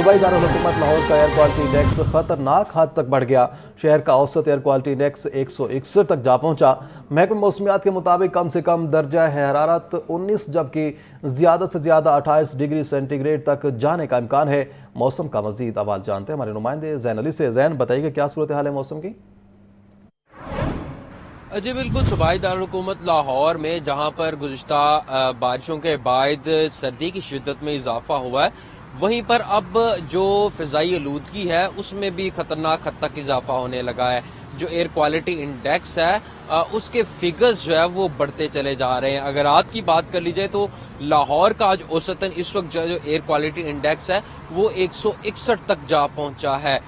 सूबाई दारुल-हुकूमत लाहौर का air quality index खतरनाक हद तक बढ़ गया। शहर का औसत एयर क्वालिटी इंडेक्स 161 तक जा पहुंचा। महकमे मौसमियात के मुताबिक कम से कम दर्जा हरारत 19 जबकि ज्यादा से ज्यादा 28 डिग्री सेंटीग्रेड तक जाने का इम्कान है। मौसम का मजीद अहवाल जानते हैं हमारे नुमाइंदे जैन अली से। जैन, बताइए क्या सूरत हाल है मौसम की? जी बिल्कुल, सूबाई दारुल-हुकूमत लाहौर में जहां पर गुज़िश्ता बारिशों के बाद सर्दी की शिद्दत में इजाफा हुआ है, वहीं पर अब जो फ़िज़ाई आलूदगी है उसमें भी खतरनाक हद तक इजाफा होने लगा है। जो एयर क्वालिटी इंडेक्स है उसके फिगर्स जो है वो बढ़ते चले जा रहे हैं। अगर आज की बात कर ली जाए तो लाहौर का आज औसतन इस वक्त जो एयर क्वालिटी इंडेक्स है वो 161 तक जा पहुंचा है।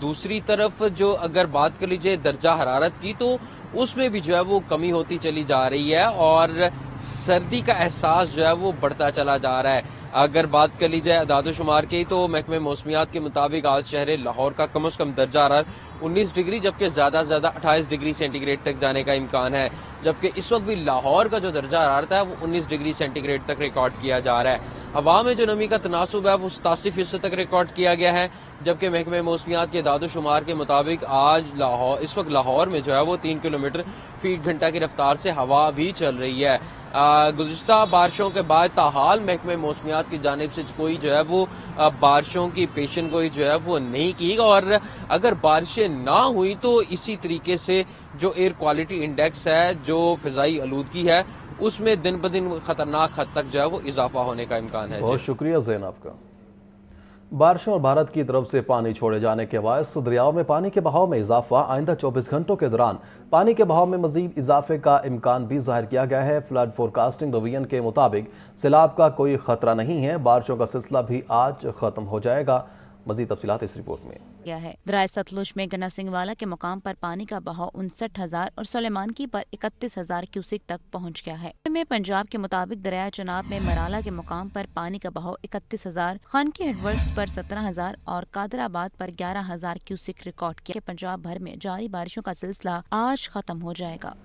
दूसरी तरफ जो अगर बात कर लीजिए दर्जा हरारत की, तो उसमें भी जो है वो कमी होती चली जा रही है और सर्दी का एहसास जो है वो बढ़ता चला जा रहा है। अगर बात कर ली जाए अदाद-ओ-शुमार की, तो महकमे मौसमियात के मुताबिक आज शहर लाहौर का कम से कम दर्जा हरारत 19 डिग्री जबकि ज़्यादा से ज़्यादा 28 डिग्री सेंटीग्रेड तक जाने का इम्कान है। जबकि इस वक्त भी लाहौर का जो दर्जा हरारत है वो 19 डिग्री सेंटीग्रेड तक रिकॉर्ड किया जा रहा है। हवा में जो नमी का तनासुब है वो 87% तक रिकॉर्ड किया गया है। जबकि महकमे मौसमियात के अदाद-ओ-शुमार के मुताबिक आज इस वक्त लाहौर में जो है वो 3 किलोमीटर फीट घंटा की रफ्तार से हवा भी चल रही है। गुज़िश्ता बारिशों के बाद ताहाल महकमे मौसमियात की जानिब से कोई जो है वो बारिशों की पेशन गोई जो है वो नहीं की, और अगर बारिशें ना हुई तो इसी तरीके से जो एयर क्वालिटी इंडेक्स है, जो फ़िज़ाई आलूदगी है, उसमें दिन ब दिन खतरनाक हद तक जो है वो इजाफा होने का इम्कान है। बहुत शुक्रिया ज़ैन आपका। बारिशों और भारत की तरफ से पानी छोड़े जाने के बायस दरियाओं में पानी के बहाव में इजाफा। आइंदा 24 घंटों के दौरान पानी के बहाव में मजीद इजाफे का इम्कान भी जाहिर किया गया है। फ्लड फोरकास्टिंग डिवीजन के मुताबिक सैलाब का कोई खतरा नहीं है। बारिशों का सिलसिला भी आज खत्म हो जाएगा। मजीद तफसीलात इस रिपोर्ट में गया है। दरिया सतलुज में गन्ना सिंह वाला के मुकाम पर पानी का बहाव 59,000 और सुलेमान की पर 31,000 क्यूसिक तक पहुंच गया है। में पंजाब के मुताबिक दरिया चनाब में मराला के मुकाम पर पानी का बहाव 31,000, खान के एडवर्ड्स पर 17,000 और कादराबाद पर 11,000 क्यूसिक रिकॉर्ड किया। पंजाब भर में जारी बारिशों का सिलसिला आज खत्म हो जाएगा।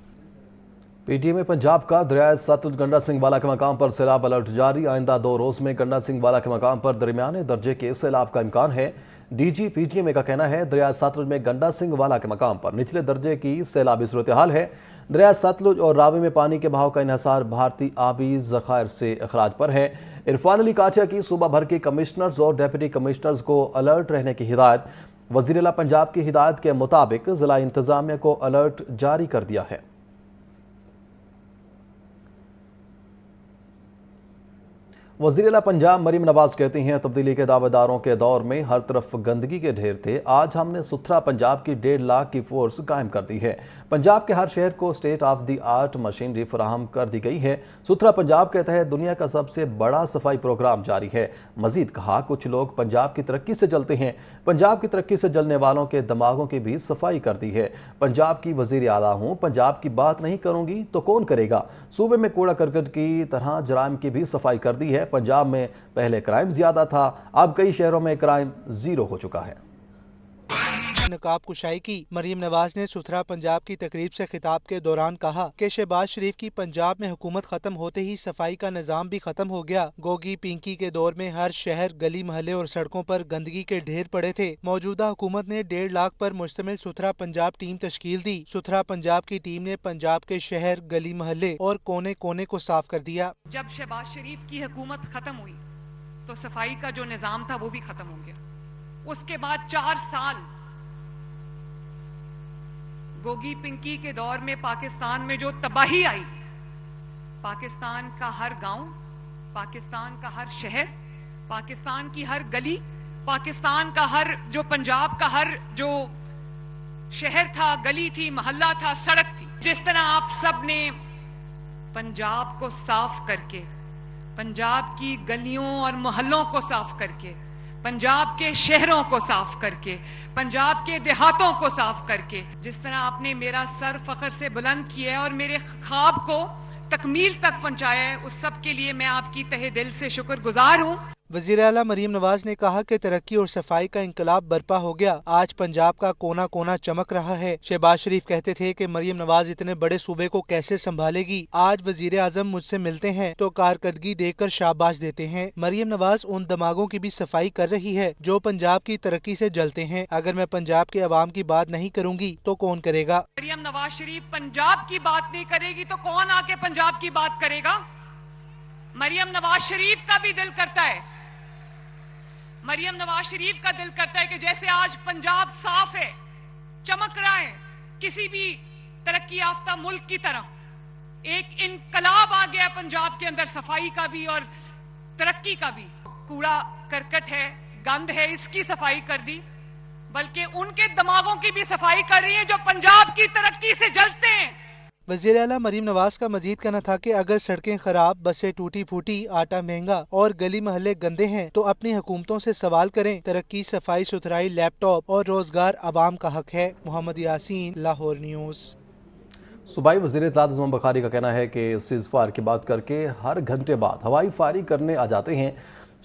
पीटीए में पंजाब का दरिया सतलुज गंडा सिंह वाला के मकाम पर सैलाब अलर्ट जारी। आइंदा 2 रोज में गंडा सिंह वाला के मकाम पर दरमियाने दर्जे के सैलाब का इम्कान है। डीजी पीटीए का कहना है दरिया सतलुज में गंडा सिंह वाला के मकाम पर निचले दर्जे की सैलाबी सूरत हाल है। दरिया सतलुज और रावी में पानी के बहाव का इन्हिसार भारतीय आबी ज़खायर से अखराज पर है। इरफान अली काठिया की सूबा भर के कमिश्नर्स और डिप्टी कमिश्नर्स को अलर्ट रहने की हिदायत। वज़ीर आला पंजाब की हिदायत के मुताबिक जिला इंतजामिया को अलर्ट जारी कर दिया है। वज़ीर आला पंजाब मरीम नवाज कहती हैं तब्दीली के दावेदारों के दौर में हर तरफ गंदगी के ढेर थे। आज हमने सुथरा पंजाब की 1.5 लाख की फोर्स कायम कर दी है। पंजाब के हर शहर को state of the art machinery फराहम कर दी गई है। सुथरा पंजाब के तहत दुनिया का सबसे बड़ा सफाई प्रोग्राम जारी है। मजीद कहा कुछ लोग पंजाब की तरक्की से जलते हैं, पंजाब की तरक्की से जलने वालों के दिमागों की भी सफाई कर दी है। पंजाब की वज़ीर आला हूँ, पंजाब की बात नहीं करूँगी तो कौन करेगा। सूबे में कूड़ा करकट की तरह जराइम की भी सफाई कर दी है। पंजाब में पहले क्राइम ज्यादा था, अब कई शहरों में क्राइम 0 हो चुका है। नकाब कुशाई की मरीम नवाज ने सुथरा पंजाब की तकरीब से खिताब के दौरान कहा कि शहबाज शरीफ की पंजाब में हुकूमत खत्म होते ही सफाई का निजाम भी खत्म हो गया। गोगी पिंकी के दौर में हर शहर, गली महल्ले और सड़कों पर गंदगी के ढेर पड़े थे। मौजूदा हुकूमत ने 1.5 लाख पर मुश्तमिल सुथरा पंजाब टीम तश्कील दी। सुथरा पंजाब की टीम ने पंजाब के शहर, गली महल्ले और कोने कोने को साफ कर दिया। जब शहबाज शरीफ की हुकूमत खत्म हुई तो सफाई का जो निजाम था वो भी खत्म हो गया। उसके बाद 4 साल गोगी पिंकी के दौर में पाकिस्तान में जो तबाही आई, पाकिस्तान का हर गांव, पाकिस्तान का हर शहर, पाकिस्तान की हर गली, पाकिस्तान का हर जो पंजाब का हर जो शहर था, गली थी, मोहल्ला था, सड़क थी, जिस तरह आप सब ने पंजाब को साफ करके, पंजाब की गलियों और मोहल्लों को साफ करके, पंजाब के शहरों को साफ करके, पंजाब के देहातों को साफ करके, जिस तरह आपने मेरा सर फख्र से बुलंद किया है और मेरे ख्वाब को तकमील तक पहुंचाया है, उस सब के लिए मैं आपकी तहे दिल से शुक्रगुजार हूं। वज़ीर आला मरीम नवाज ने कहा कि तरक्की और सफाई का इंकलाब बर्पा हो गया। आज पंजाब का कोना कोना चमक रहा है। शहबाज शरीफ कहते थे कि मरीम नवाज इतने बड़े सूबे को कैसे संभालेगी। आज वज़ीर आज़म मुझसे मिलते हैं तो कारकर्दगी देकर शाबाश देते हैं। मरीम नवाज उन दिमागों की भी सफाई कर रही है जो पंजाब की तरक्की से जलते हैं। अगर मैं पंजाब के अवाम की बात नहीं करूँगी तो कौन करेगा। मरियम नवाज शरीफ पंजाब की बात नहीं करेगी तो कौन आके पंजाब की बात करेगा। मरियम नवाज शरीफ का भी दिल करता है, मरियम नवाज शरीफ का दिल करता है कि जैसे आज पंजाब साफ है, चमक रहा है, किसी भी तरक्की याफ्ता मुल्क की तरह, एक इनकलाब आ गया पंजाब के अंदर सफाई का भी और तरक्की का भी। कूड़ा करकट है, गंद है, इसकी सफाई कर दी, बल्कि उनके दिमागों की भी सफाई कर रही है जो पंजाब की तरक्की से जलते हैं। वज़ीर आला मरीम नवाज का मजीद कहना था कि अगर सड़कें खराब, बसें टूटी फूटी, आटा महंगा और गली महल्ले गंदे हैं तो अपनी हुकूमतों से सवाल करें। तरक्की, सफाई सुथराई, लैपटॉप और रोजगार आवाम का हक है। मोहम्मद यासीन, लाहौर न्यूज़। सूबाई वज़ीर इत्तलात उस्मान बुखारी का कहना है कि सीज़ फायर की बात करके हर घंटे बाद हवाई फायरिंग करने आ जाते हैं।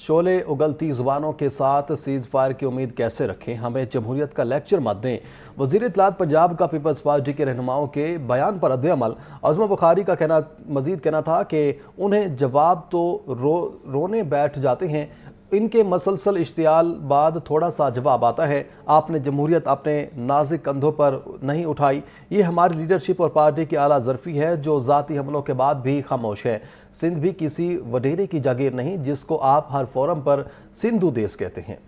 शोले उगलती ज़ुबानों के साथ सीज़ फायर की उम्मीद कैसे रखें, हमें जमहूरियत का लेक्चर मत दें। वज़ीर इत्तलात पंजाब का पीपल्स पार्टी के रहनुमाओं के बयान पर रद्द-ए-अमल। उस्मान बुखारी का मज़ीद कहना था कि उन्हें जवाब तो रोने बैठ जाते हैं, इनके मसलसल इश्तियाल बाद थोड़ा सा जवाब आता है। आपने जमहूरियत अपने नाज़िक कंधों पर नहीं उठाई। ये हमारी लीडरशिप और पार्टी की आला ज़रफ़ी है जो ज़ाती हमलों के बाद भी खामोश है। सिंध भी किसी वडेरे की जागीर नहीं जिसको आप हर फोरम पर सिंधु देश कहते हैं।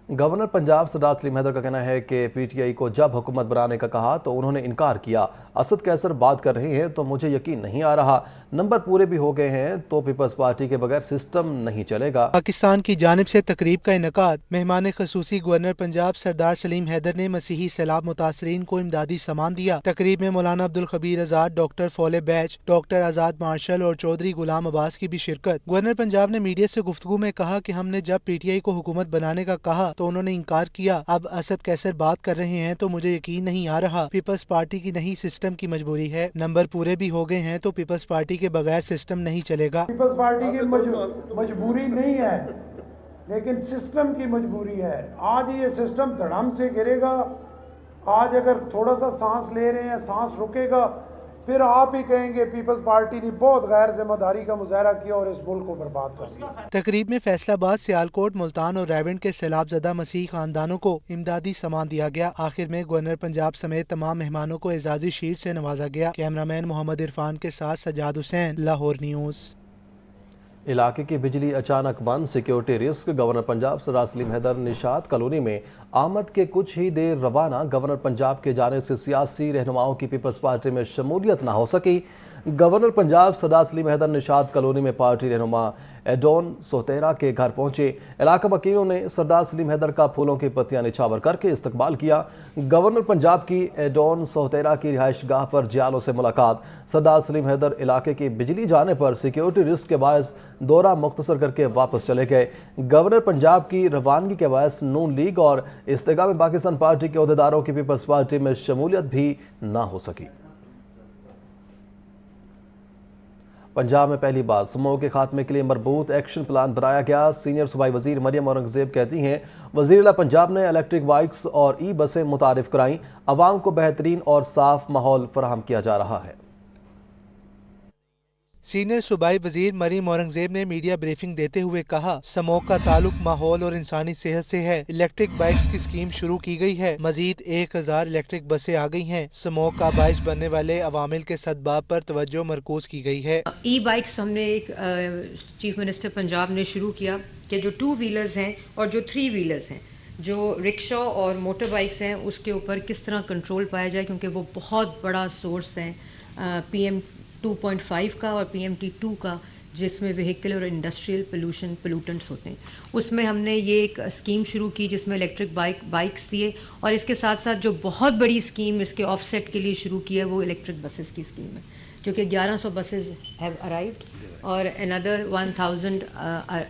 गवर्नर पंजाब सरदार सलीम हैदर का कहना है कि पीटीआई को जब हुकूमत बनाने का कहा तो उन्होंने इनकार किया। असद कैसर बात कर रहे हैं तो मुझे यकीन नहीं आ रहा। नंबर पूरे भी हो गए हैं तो पीपल्स पार्टी के बगैर सिस्टम नहीं चलेगा। पाकिस्तान की जानिब से तकरीब का इनेकाद। मेहमान खसूसी गवर्नर पंजाब सरदार सलीम हैदर ने मसीही सैलाब मुतासरीन को इमदादी सामान दिया। तकरीब में मौलाना अब्दुल खबीर आजाद, डॉक्टर फौले बैच, डॉक्टर आजाद मार्शल और चौधरी गुलाम अब्बास की भी शिरकत। गवर्नर पंजाब ने मीडिया से गुफ्तगू में कहा कि हमने जब पीटीआई को हुकूमत बनाने का कहा तो उन्होंने इनकार किया। अब असद कैसर बात कर रहे हैं तो मुझे यकीन नहीं आ रहा। पीपल्स पार्टी की नहीं सिस्टम की मजबूरी है। नंबर पूरे भी हो गए हैं तो पीपल्स पार्टी के बगैर सिस्टम नहीं चलेगा। पीपल्स पार्टी की मजबूरी नहीं है लेकिन सिस्टम की मजबूरी है। आज ये सिस्टम धड़म से गिरेगा। आज अगर थोड़ा सा सांस ले रहे हैं, सांस रुकेगा, फिर आप ही कहेंगे पीपल्स पार्टी ने बहुत गैर जिम्मेदारी का मुजाहरा किया और इस मुल्क को बर्बाद कर दिया। तकरीब में फैसलाबाद, सियालकोट, मुल्तान और रायवेंड के सैलाब ज़दा मसीही खानदानों को इमदादी सामान दिया गया। आखिर में गवर्नर पंजाब समेत तमाम मेहमानों को एजाजी शील्ड से नवाजा गया। कैमरामैन मोहम्मद इरफान के साथ सजाद हुसैन, लाहौर न्यूज़। इलाके की बिजली अचानक बंद, सिक्योरिटी रिस्क। गवर्नर पंजाब सरदार सलीम हैदर निशात कॉलोनी में आमद के कुछ ही देर रवाना गवर्नर पंजाब के जाने से सियासी रहनुमाओं की पीपल्स पार्टी में शमूलियत न हो सकी। गवर्नर पंजाब सरदार सलीम हैदर निशात कॉलोनी में पार्टी रहनुमा एडोन सोतेरा के घर पहुंचे। इलाका वकीलों ने सरदार सलीम हैदर का फूलों की पत्तियां निछावर करके इस्तकबाल किया। गवर्नर पंजाब की एडोन सोतेरा की रिहाइश गाह पर जियालों से मुलाकात। सरदार सलीम हैदर इलाके की बिजली जाने पर सिक्योरिटी रिस्क के बायस दौरा मुख्तसर करके वापस चले गए। गवर्नर पंजाब की रवानगी के बायस नून लीग और इस्तेकाम पाकिस्तान पार्टी के अहदेदारों की पीपल्स पार्टी में शमूलियत भी ना हो सकी। पंजाब में पहली बार समूह के खात्मे के लिए मरबूत एक्शन प्लान बनाया गया। सीनियर सूबाई वजीर मरियम औरंगजेब कहती हैं वज़ीर आला पंजाब ने इलेक्ट्रिक बाइक्स और ई बसें मुतारिफ कराई। आवाम को बेहतरीन और साफ माहौल फराहम किया जा रहा है। सीनियर सूबाई वजीर मरीम औरंगजेब ने मीडिया ब्रीफिंग देते हुए कहा, समूह का ताल्लुक माहौल और इंसानी सेहत से है। इलेक्ट्रिक बाइक्स की स्कीम शुरू की गई है। मजीद 1000 इलेक्ट्रिक बसें आ गई हैं। समूह का बाइस बनने वाले अवामिल के सदबाब पर तवज्जो मरकूज की गई है। ई बाइक्स हमने एक चीफ मिनिस्टर पंजाब ने शुरू किया कि जो 2 व्हीलर्स हैं और जो 3 व्हीलर्स हैं, जो रिक्शा और मोटर बाइक्स हैं, उसके ऊपर किस तरह कंट्रोल पाया जाए, क्योंकि वो बहुत बड़ा सोर्स है PM 2.5 का और PMT2 का, जिसमें व्हीकल और इंडस्ट्रियल पोल्यूटेंट्स होते हैं। उसमें हमने ये एक स्कीम शुरू की जिसमें इलेक्ट्रिक बाइक्स दिए, और इसके साथ साथ जो बहुत बड़ी स्कीम इसके ऑफसेट के लिए शुरू की है वो इलेक्ट्रिक बसेस की स्कीम है। क्योंकि 1100 बसेज हैव अराइव्ड और another 1000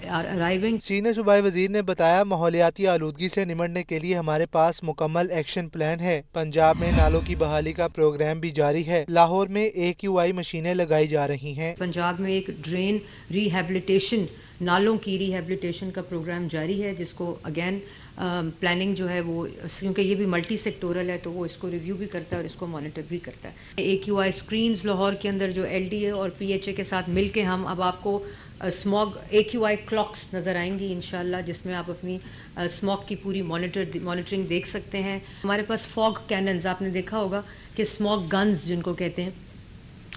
are arriving. सीनियर सूबाई वजीर ने बताया, माहौलियाती आलूदगी से निमटने के लिए हमारे पास मुकम्मल एक्शन प्लान है। पंजाब में नालों की बहाली का प्रोग्राम भी जारी है। लाहौर में AQI मशीनें लगाई जा रही हैं। पंजाब में एक ड्रेन रिहेबिलिटेशन, नालों की रिहेबिलिटेशन का प्रोग्राम जारी है, जिसको अगेन प्लानिंग जो है वो, क्योंकि ये भी मल्टी सेक्टोरल है, तो वो इसको रिव्यू भी करता है और इसको मॉनिटर भी करता है। AQI स्क्रीन्स लाहौर के अंदर जो LDA और PHA के साथ मिलके हम अब आपको स्मॉग AQI क्लॉक्स नज़र आएंगी इंशाल्लाह, जिसमें आप अपनी स्मॉग की पूरी मॉनिटरिंग देख सकते हैं। हमारे पास फॉग कैनन्स, आपने देखा होगा कि स्मॉग गन्स जिनको कहते हैं,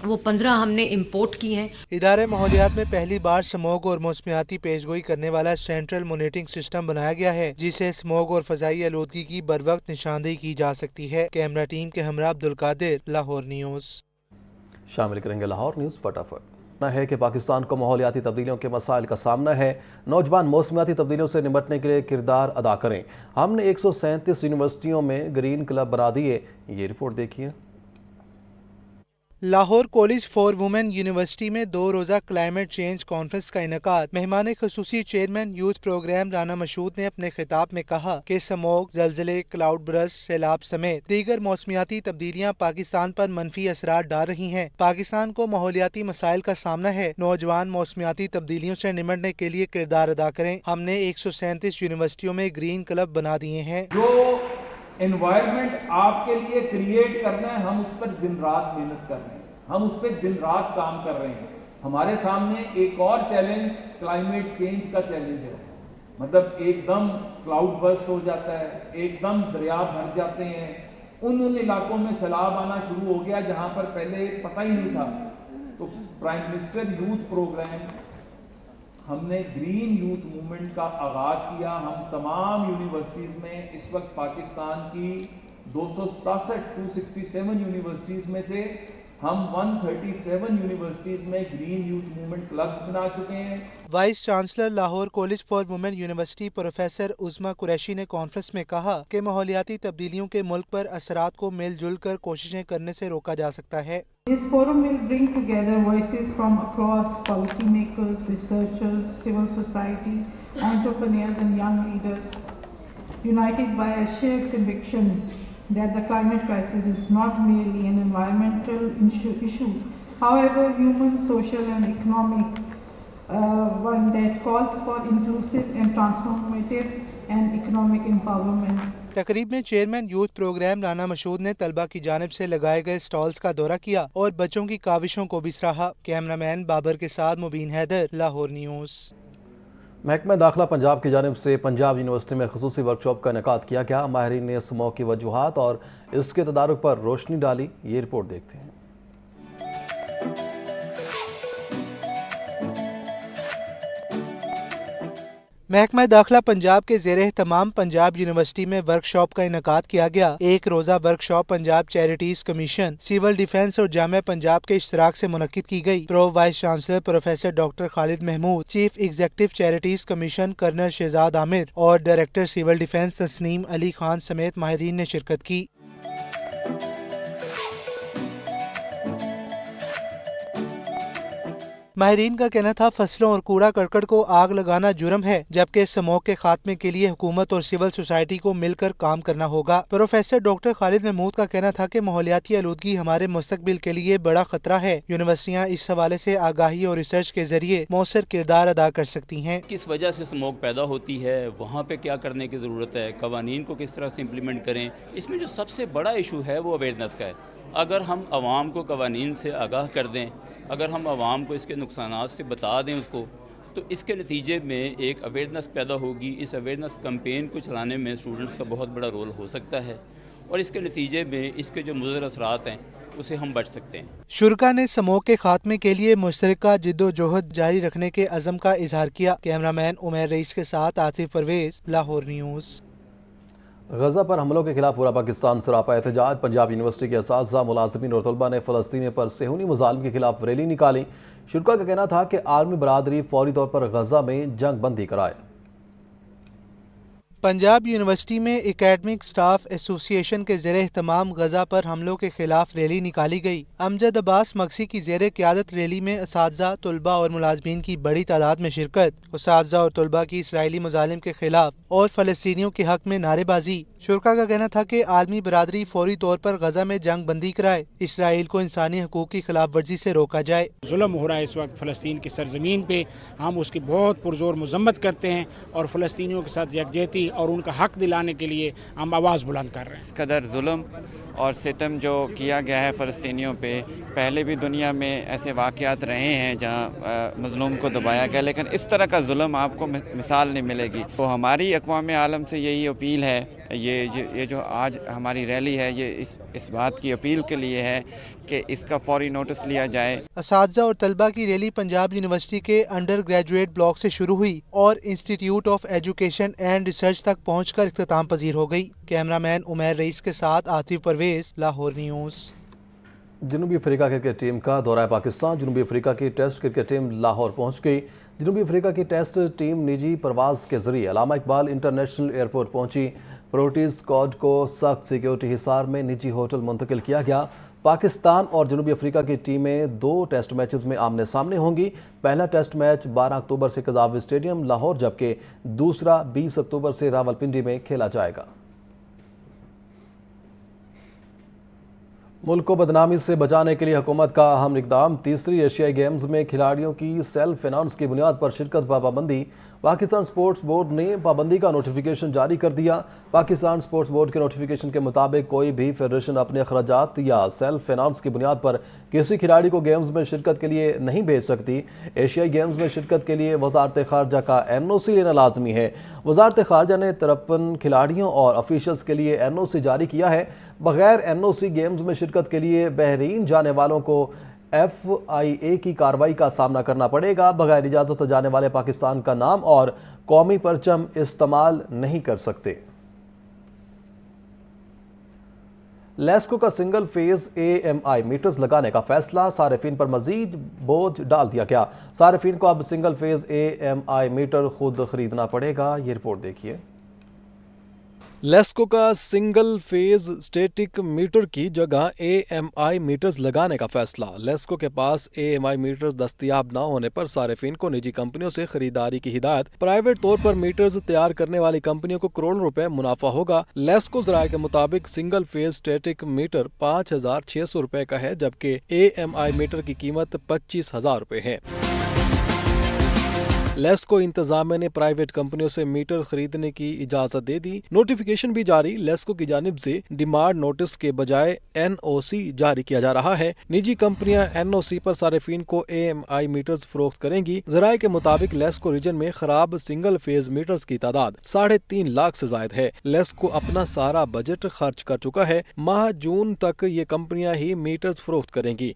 वो 15 हमने इंपोर्ट की हैं। इदारे माहौलियात में पहली बार स्मॉग और मौसमियाती पेशगोई करने वाला सेंट्रल मॉनिटरिंग सिस्टम बनाया गया है, जिसे स्मॉग और फजाई आलूदगी की बर वक्त निशानदेही की जा सकती है। कैमरा टीम के हमरा अब्दुल कादिर, लाहौर न्यूज़। शामिल करेंगे लाहौर न्यूज़ फटाफट। है कि पाकिस्तान को माहौलियाती तब्दीलियों के मसाइल का सामना है। नौजवान मौसमियाती तब्दीलियों से निपटने के लिए किरदार अदा करें। हमने 137 यूनिवर्सिटियों में ग्रीन क्लब बना दिए। ये रिपोर्ट देखिए। Lahore college for women university में 2 रोज़ा क्लाइमेट चेंज कॉन्फ्रेंस का इनेकाद। मेहमान खुसूसी chairman youth program Rana Mashhood ने अपने खिताब में कहा कि स्मॉग, जलजले, क्लाउड बर्स्ट, सैलाब समेत दीगर मौसमियाती तब्दीलियां पाकिस्तान पर मनफी असरात डाल रही हैं। पाकिस्तान को माहौलियाती मसाइल का सामना है। नौजवान मौसमियाती तब्दीलियों से निमटने के लिए किरदार अदा करें। हमने 137 यूनिवर्सिटियों में ग्रीन क्लब बना दिए हैं। एनवायरनमेंट आपके लिए क्रिएट करना है, हम उस पर दिन रात मेहनत कर रहे हैं, हम उस पर दिन रात काम कर रहे हैं। हमारे सामने एक और चैलेंज क्लाइमेट चेंज का चैलेंज है। मतलब एकदम क्लाउड बर्स्ट हो जाता है, एकदम दरिया भर जाते हैं, उन इलाकों में सैलाब आना शुरू हो गया जहां पर पहले पता ही नहीं था। तो प्राइम मिनिस्टर यूथ प्रोग्राम, हमने ग्रीन यूथ मूवमेंट का आगाज किया। हम तमाम यूनिवर्सिटीज में इस वक्त पाकिस्तान की 267 यूनिवर्सिटीज में से हम 137 यूनिवर्सिटीज में ग्रीन यूथ मूवमेंट क्लब्स बना चुके हैं। Vice chancellor Lahore college for women university professor Uzma Qureshi ने कॉन्फ्रेंस में कहा कि माहौलियाती तब्दीलियों के मुल्क पर असरात को मिलजुल कर कोशिशें करने से रोका जा सकता है। This forum will bring together voices from across policymakers, researchers, civil society, entrepreneurs and young leaders, united by a shared conviction that the climate crisis is not merely an environmental issue, however human, social and economic, one that calls for inclusive and transformative and economic empowerment. तकरीब में chairman youth program Rana Mashhood ने तलबा की जानिब से लगाए गए stalls का दौरा किया और बच्चों की काविशों को भी सराहा। कैमरामैन बाबर के साथ मुबीन हैदर, लाहौर न्यूज़। महकमा दाखिला पंजाब की जानिब से पंजाब यूनिवर्सिटी में खुसूसी वर्कशॉप का इनेकाद किया गया। माहिरीन ने स्मॉग की वजूहात और इसके तदारुक पर रोशनी डाली। ये रिपोर्ट देखते हैं। महकमा दाखिला पंजाब के ज़ेरे एहतमाम पंजाब यूनिवर्सिटी में वर्कशॉप का इनेकाद किया गया। 1 रोज़ा workshop Punjab charities commission, civil defence और जामिया पंजाब के इश्तराक से मुनक्किद की गई। Pro vice chancellor professor doctor Khalid Mahmood, chief executive charities commission colonel Shahzad Aamir और director civil defence Tasneem Ali Khan समेत माहिरीन ने शिरकत की। माहिरीन का कहना था फसलों और कूड़ा करकट को आग लगाना जुर्म है, जबकि स्मॉग के खात्मे के लिए हुकूमत और सिविल सोसाइटी को मिलकर काम करना होगा। प्रोफेसर डॉक्टर खालिद महमूद का कहना था कि माहौलियाती आलूदगी हमारे मुस्तकबिल के लिए बड़ा खतरा है। यूनिवर्सिटियाँ इस हवाले से आगाही और रिसर्च के जरिए मौसर किरदार अदा कर सकती हैं। किस वजह से स्मॉग पैदा होती है, वहाँ पे क्या करने की ज़रूरत है, कवानीन को किस तरह से इम्प्लीमेंट करें। इसमें जो सबसे बड़ा इशू है वो अवेयरनेस का है। अगर हम आवाम को कवानीन से आगाह कर दें, अगर हम आवाम को इसके नुकसानात से बता दें उसको, तो इसके नतीजे में एक अवेयरनेस पैदा होगी। इस अवेयरनेस कैंपेन को चलाने में स्टूडेंट्स का बहुत बड़ा रोल हो सकता है और इसके नतीजे में इसके जो मुज़र असरात हैं उसे हम बच सकते हैं। शुरका ने स्मॉग के खात्मे के लिए मुश्तरका जिद्दोजहद जारी रखने के अज़म का इजहार किया। कैमरामैन उमैर रईस के साथ आसिफ परवेज, लाहौर न्यूज़। गजा पर हमलों के खिलाफ पूरा पाकिस्तान सरापा एहतजाज। पंजाब यूनिवर्सिटी के असातिज़ा, मुलाजिमीन और तलबा ने फ़लस्तीनी पर सेहूनी मुज़ालिम के खिलाफ रैली निकाली। शुरका का कहना था कि आर्मी बरादरी फौरी तौर पर गजा में जंग बंदी कराए। पंजाब यूनिवर्सिटी में एकेडमिक स्टाफ एसोसिएशन के ज़ेरे एहतमाम गजा पर हमलों के खिलाफ रैली निकाली गई। अमजद अब्बास मक्सी की ज़ेरे क़यादत रैली में असातिज़ा, तलबा और मुलाज़मीन की बड़ी तादाद में शिरकत। असातिज़ा और तलबा की इसराइली मुजालिम के खिलाफ और फ़लस्तीनियों के हक में नारेबाजी। शुरका का कहना था कि आलमी बरादरी फौरी तौर पर गजा में जंग बंदी कराए, इसराइल को इंसानी हकूक़ की खिलाफ वर्जी से रोका जाए। जुल्म हो रहा है इस वक्त फ़लस्तीन की सरजमीन पे, हम उसकी बहुत पुरजोर मजम्मत करते हैं और फ़लस्तीनियों के साथ यकजहती और उनका हक दिलाने के लिए हम आवाज़ बुलंद कर रहे हैं। इस कदर जुल्म और सितम जो किया गया है फ़लस्तीनियों पे, पहले भी दुनिया में ऐसे वाक़यात रहे हैं जहाँ मज़लूम को दबाया गया, लेकिन इस तरह का जुल्म आपको मिसाल नहीं मिलेगी। तो हमारी अक़वाम आलम से यही अपील है, ये जो आज हमारी रैली है, ये इस बात की अपील के लिए है कि इसका फौरी नोटिस लिया जाए। असातिज़ा और तलबा की रैली पंजाब यूनिवर्सिटी के अंडर ग्रेजुएट ब्लॉक से शुरू हुई और institute of education and research तक पहुंचकर इख्तिताम पजीर हो गई। कैमरामैन उमैर रईस के साथ आतिफ परवेज, लाहौर न्यूज़। जनूबी अफ्रीका क्रिकेट टीम का दौरा पाकिस्तान। जनूबी अफ्रीका की टेस्ट क्रिकेट टीम लाहौर पहुंच गई। जनूबी अफ्रीका की टेस्ट टीम निजी परवाज के जरिए अल्लामा इकबाल इंटरनेशनल एयरपोर्ट पहुंची। प्रोटीज स्क्वाड को सख्त सिक्योरिटी हिसार में निजी होटल मुंतकिल किया गया। पाकिस्तान और जनूबी अफ्रीका की टीमें 2 टेस्ट मैचेस में आमने सामने होंगी। पहला टेस्ट मैच 12 अक्टूबर से कज़ावी स्टेडियम लाहौर, जबकि दूसरा 20 अक्टूबर से रावलपिंडी में खेला जाएगा। मुल्क को बदनामी से बचाने के लिए हुकूमत का अहम इक़दाम। तीसरी एशियाई गेम्स में खिलाड़ियों की सेल्फ फाइनेंस की बुनियाद पर शिरकत पर पाबंदी। पाकिस्तान स्पोर्ट्स बोर्ड ने पाबंदी का नोटिफिकेशन जारी कर दिया। पाकिस्तान स्पोर्ट्स बोर्ड के नोटिफिकेशन के मुताबिक कोई भी फेडरेशन अपने अखराजात या सेल्फ फाइनेंस की बुनियाद पर किसी खिलाड़ी को गेम्स में शिरकत के लिए नहीं भेज सकती। एशियाई गेम्स में शिरकत के लिए वजारत खारजा का NOC लेना लाजमी है। वजारत खारजा ने 53 खिलाड़ियों और ऑफिशियल्स के लिए NOC जारी किया है। बगैर NOC गेम्स में शिरकत के लिए बहरीन जाने वालों को FIA की कार्रवाई का सामना करना पड़ेगा। बगैर इजाज़त जाने वाले पाकिस्तान का नाम और कौमी परचम इस्तेमाल नहीं कर सकते। लेस्को का सिंगल फेज AMI मीटर्स लगाने का फैसला, सारिफीन पर मजीद बोझ डाल दिया गया। सारिफीन को अब सिंगल फेज AMI मीटर खुद खरीदना पड़ेगा। ये रिपोर्ट देखिए। लेस्को का सिंगल फेज स्टैटिक मीटर की जगह AMI मीटर्स लगाने का फैसला। लेस्को के पास AMI मीटर्स दस्तयाब न होने पर सारिफीन को निजी कंपनियों से खरीदारी की हिदायत। प्राइवेट तौर पर मीटर्स तैयार करने वाली कंपनियों को करोड़ों रुपए मुनाफा होगा। लेस्को ज़राए के मुताबिक सिंगल फेज स्टैटिक मीटर 5,600 रुपए का है, जबकि AMI मीटर की कीमत 25,000 रुपए है। लेस्को इंतजामिया ने प्राइवेट कंपनियों से मीटर खरीदने की इजाजत दे दी। नोटिफिकेशन भी जारी। लेस्को की जानिब से डिमांड नोटिस के बजाय NOC जारी किया जा रहा है। निजी कंपनियां NOC पर सारिफीन को AMI मीटर्स फरोख्त करेंगी। ज़राए के मुताबिक लेस्को रीजन में खराब सिंगल फेज मीटर्स की तादाद 3.5 लाख से जायद है। लेस्को अपना सारा बजट खर्च कर चुका है। माह जून तक ये कंपनियां ही मीटर्स फरोख्त करेंगी।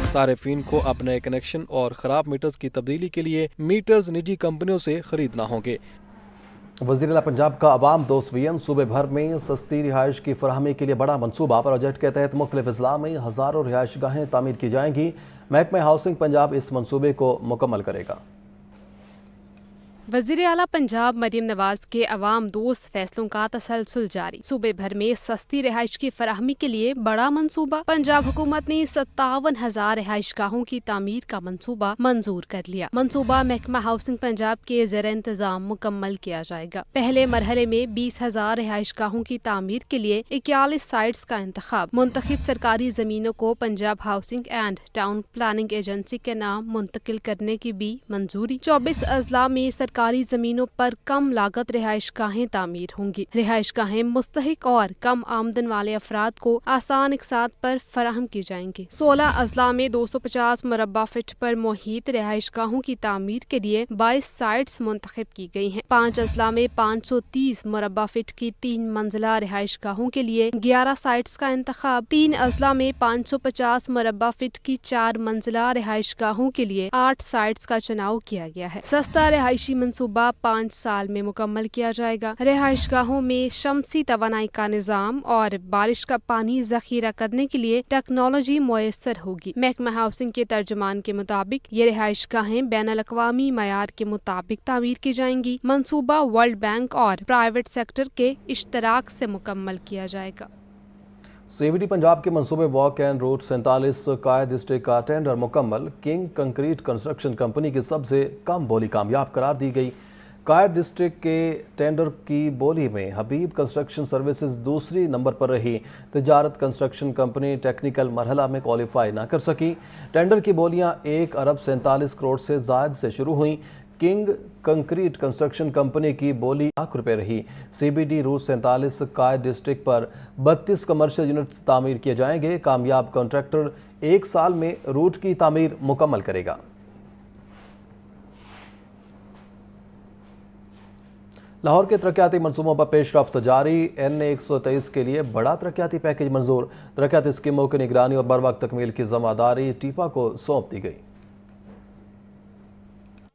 सारिफीन को अपने कनेक्शन और ख़राब मीटर्स की तब्दीली के लिए मीटर्स निजी कंपनियों से खरीदना होंगे। वज़ीर-ए-आला पंजाब का अवाम दोस्त विजन सूबे भर में सस्ती रिहाइश की फराहमी के लिए बड़ा मनसूबा। प्रोजेक्ट के तहत मुख्तलिफ अजला में हज़ारों रिहाइश गाहें तामीर की जाएंगी। महकमा हाउसिंग पंजाब इस मनसूबे को मुकम्मल करेगा। वज़ीर-ए-आला पंजाब मरीम नवाज के अवाम दोस्त फैसलों का तसलसल जारी। सूबे भर में सस्ती रिहाइश की फराहमी के लिए बड़ा मंसूबा। पंजाब हुकूमत ने 57,000 रिहाइश गाहों की तामीर का मंसूबा मंजूर कर लिया। मंसूबा महकमा हाउसिंग पंजाब के ज़ेर इंतजाम मुकम्मल किया जाएगा। पहले मरहले में 20,000 रिहाइश गाहों की तामीर के लिए 41 साइट्स का इंतखाब। मुंतखब सरकारी जमीनों को Punjab housing and town planning agency के नाम मुंतकिल करने की भी मंजूरी। 24 अजला में सरकारी जमीनों पर कम लागत रिहाइश गाहें तामीर होंगी। रिहाइश गाहें मुस्तहिक और कम आमदन वाले अफराद को आसान इकसात पर फराहम की जाएंगी। 16 अजला में 250 मुरब्बा फीट पर मुहित रिहाइश गाहों की तामीर के लिए 22 साइट्स मुंतखब की गई हैं। 5 अजला में 530 मुरब्बा फीट की 3 मंजिला रिहाइश गाहों के लिए 11 साइट्स का इंतखाब। 3 अजला में 550 मुरब्बा फीट की 4 मंजिला रिहाइश गाहों के लिए 8 साइट्स का चुनाव किया गया है। सस्ता रिहायशी मंसूबा 5 साल में मुकम्मल किया जाएगा। रिहाइश गाहों में शमसी तवानाई का निज़ाम और बारिश का पानी जखीरा करने के लिए टेक्नोलॉजी मुयस्सर होगी। महकमा हाउसिंग के तर्जुमान के मुताबिक ये रिहाइश गाहें बैनुल अक़वामी मयार के मुताबिक तामीर की जाएंगी। मंसूबा वर्ल्ड बैंक और प्राइवेट सेक्टर के इश्तराक से मुकम्मल किया जाएगा। CBD पंजाब के मंसूबे walk and route 47 Quaid district का टेंडर मुकम्मल। किंग कंक्रीट कंस्ट्रक्शन कंपनी की सबसे कम बोली कामयाब करार दी गई। कायद डिस्ट्रिक्ट के टेंडर की बोली में हबीब कंस्ट्रक्शन सर्विसेज दूसरी नंबर पर रही। तिजारत कंस्ट्रक्शन कंपनी टेक्निकल मरहला में क्वालिफाई न कर सकी। टेंडर की बोलियां 1 अरब 47 करोड़ से ज़ायद से शुरू हुई। किंग कंक्रीट कंस्ट्रक्शन कंपनी की बोली लाख रुपए रही। CBD रूट 47 कायद डिस्ट्रिक्ट पर 32 कमर्शियल यूनिट्स तामीर किए जाएंगे। कामयाब कॉन्ट्रैक्टर 1 साल में रूट की तामीर मुकम्मल करेगा। लाहौर के तरक्याती मनसूबों पर पेशरफ्त जारी। NA 123 के लिए बड़ा तरक्याती पैकेज मंजूर। तरक्याती स्कीमों की निगरानी और बर वक्त तकमील की जिम्मेदारी टीपा को सौंप दी गई।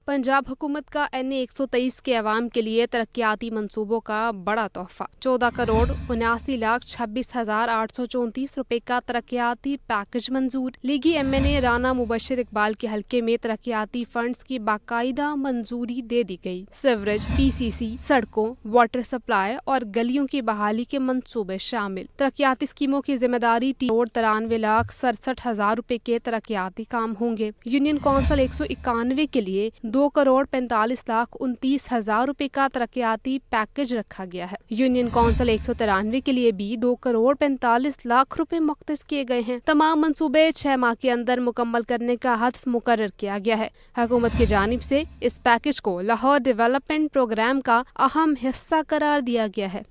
पंजाब हुकूमत का NA 123 के अवाम के लिए तरक्याती मंसूबों का बड़ा तोहफा। 14 करोड़ 79,26,834 रुपए का तरक्याती पैकेज मंजूर। लीगी MNA राना मुबशर इकबाल के हल्के में तरक्याती फंड्स की बाकायदा मंजूरी दे दी गई। सिवरेज, PCC, सड़कों, वाटर सप्लाई और गलियों की बहाली के मंसूबे शामिल। तरक्याती स्कीमों की जिम्मेदारी 93,67,000 रुपए के तरक्याती काम होंगे। यूनियन कौंसिल 191 के लिए 2,45,29,000 रुपए का तरक्याती पैकेज रखा गया है। यूनियन कौंसिल 193 के लिए भी 2,45,00,000 रुपए मुख्तस किए गए हैं। तमाम मंसूबे 6 माह के अंदर मुकम्मल करने का हदफ मुकर्रर किया गया है। हुकूमत की जानिब से इस पैकेज को लाहौर डेवलपमेंट प्रोग्राम का अहम हिस्सा करार दिया गया है।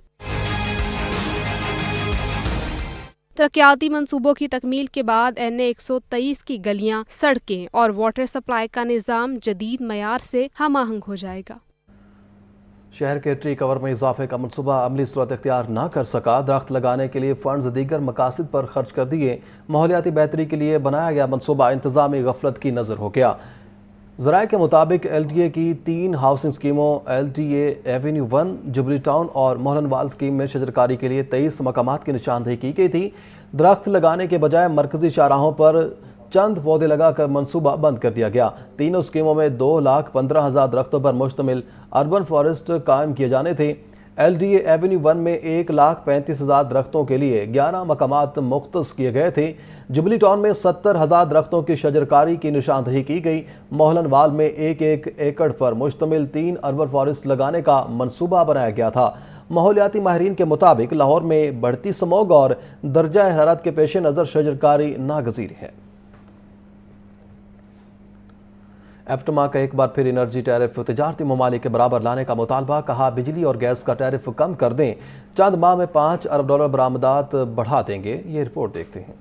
तरक्याती मंसूबों की तकमील के बाद NA 123 की गलियां, सड़कें और वाटर सप्लाई का निज़ाम जदीद मयार से हम-आहंग हो जाएगा। शहर के ट्री कवर में इजाफे का मनसूबा अमली सूरत इख्तियार न कर सका। दरख्त लगाने के लिए फंड्स दीगर मकासद पर खर्च कर दिए। माहौलियाती बेहतरी के लिए बनाया गया मनसूबा इंतजामी गफलत की नज़र हो गया। ज़राए के मुताबिक LTA की 3 हाउसिंग स्कीमों LTA एवेन्यू 1, जुबली टाउन और मोहनवाल स्कीम में शजरकारी के लिए 23 मकामात की निशानदेही की गई थी। दरख्त लगाने के बजाय मरकजी शाहराहों पर चंद पौधे लगाकर मंसूबा बंद कर दिया गया। तीनों स्कीमों में 2,15,000 दरख्तों पर मुश्तमिल अर्बन फॉरेस्ट कायम किए जाने थे। LTA एवेन्यू 1 में 1,35,000 दरख्तों के लिए 11 मकामात मुख्तस किए गए थे। जुबली टाउन में 70,000 दरख्तों की शजरकारी की निशानदेही की गई। मोहनवाल में 1-1 एकड़ पर मुश्तमिल 3 अर्बन फॉरेस्ट लगाने का मंसूबा बनाया गया था। माहौलियाती माहिरीन के मुताबिक लाहौर में बढ़ती स्मॉग और दर्जा हरारत के पेश नज़र शजरकारी नागज़ीर है। एप्टमा का एक बार फिर एनर्जी टैरिफ तिजारती ममालिक के बराबर लाने का मुतालबा। कहा बिजली और गैस का टैरिफ कम कर दें। चंद माह में $5 अरब बरामदात बढ़ा देंगे। ये रिपोर्ट देखते हैं।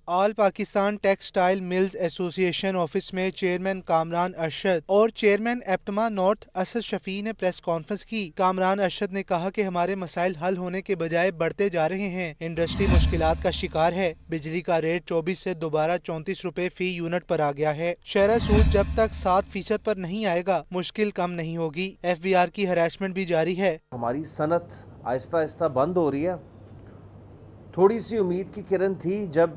All Pakistan textile mills association office में चेयरमैन कामरान अरशद और चेयरमैन एप्टमा नॉर्थ असद शफी ने प्रेस कॉन्फ्रेंस की। कामरान अरशद ने कहा कि हमारे मसाइल हल होने के बजाय बढ़ते जा रहे हैं। इंडस्ट्री मुश्किलात का शिकार है। बिजली का रेट 24 से दोबारा 34 रुपए फी यूनिट पर आ गया है। शरह सूद जब तक 7% पर नहीं आएगा मुश्किल कम नहीं होगी। FBR की हरासमेंट भी जारी है। हमारी सनत आहिस्ता आहिस्ता बंद हो रही है। थोड़ी सी उम्मीद की किरण थी जब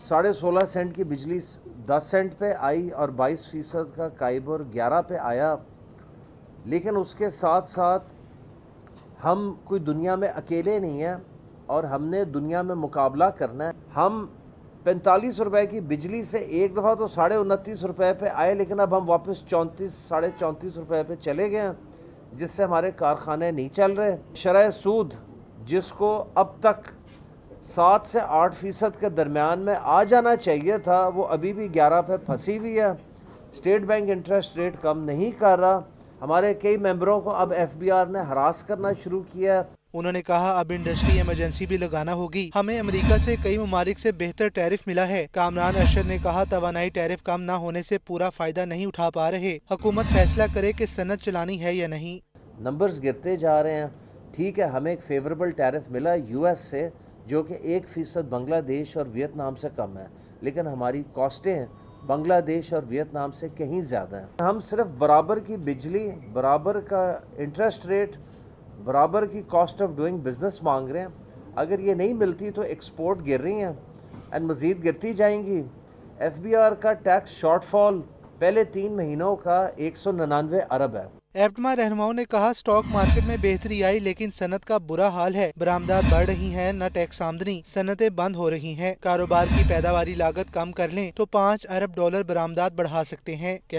16.5 सेंट की बिजली 10 सेंट पे आई और 22% का काइबर 11 पे आया। लेकिन उसके साथ साथ हम कोई दुनिया में अकेले नहीं हैं और हमने दुनिया में मुकाबला करना है। हम 45 रुपए की बिजली से एक दफ़ा तो 29.5 रुपए पे आए, लेकिन अब हम वापस 34-34.5 रुपए पे चले गए हैं, जिससे हमारे कारखाने नहीं चल रहे। शरह सूद जिसको अब तक 7 से 8% के दरमियान में आ जाना चाहिए था, वो अभी भी 11 पे फंसी हुई है। स्टेट बैंक इंटरेस्ट रेट कम नहीं कर रहा। हमारे कई मेंबरों को अब FBR ने हरास करना शुरू किया है। उन्होंने कहा अब इंडस्ट्री इमरजेंसी भी लगाना होगी। हमें अमेरिका से कई ममालिक से बेहतर टैरिफ मिला है। कामरान अरशद ने कहा तवानाई टैरिफ कम न होने से पूरा फायदा नहीं उठा पा रहे। हुकूमत फैसला करे कि सनत चलानी है या नहीं। नंबर्स गिरते जा रहे हैं। ठीक है, हमें एक फेवरेबल टैरिफ मिला US से, जो कि 1% बांग्लादेश और वियतनाम से कम है, लेकिन हमारी कॉस्टें बांग्लादेश और वियतनाम से कहीं ज़्यादा है। हम सिर्फ बराबर की बिजली, बराबर का इंटरेस्ट रेट, बराबर की कॉस्ट ऑफ डूइंग बिजनेस मांग रहे हैं। अगर ये नहीं मिलती तो एक्सपोर्ट गिर रही हैं एंड मज़ीद गिरती जाएंगी। FBR का टैक्स शॉर्टफॉल पहले 3 महीनों का 199 अरब है। एप्टमा रहनुमाओं ने कहा स्टॉक मार्केट में बेहतरी आई लेकिन सनत का बुरा हाल है। बरामदात बढ़ रही हैं, न टैक्स आमदनी, सनतें बंद हो रही हैं। कारोबार की पैदावारी लागत कम कर लें तो $5 अरब बरामदात बढ़ा सकते हैं।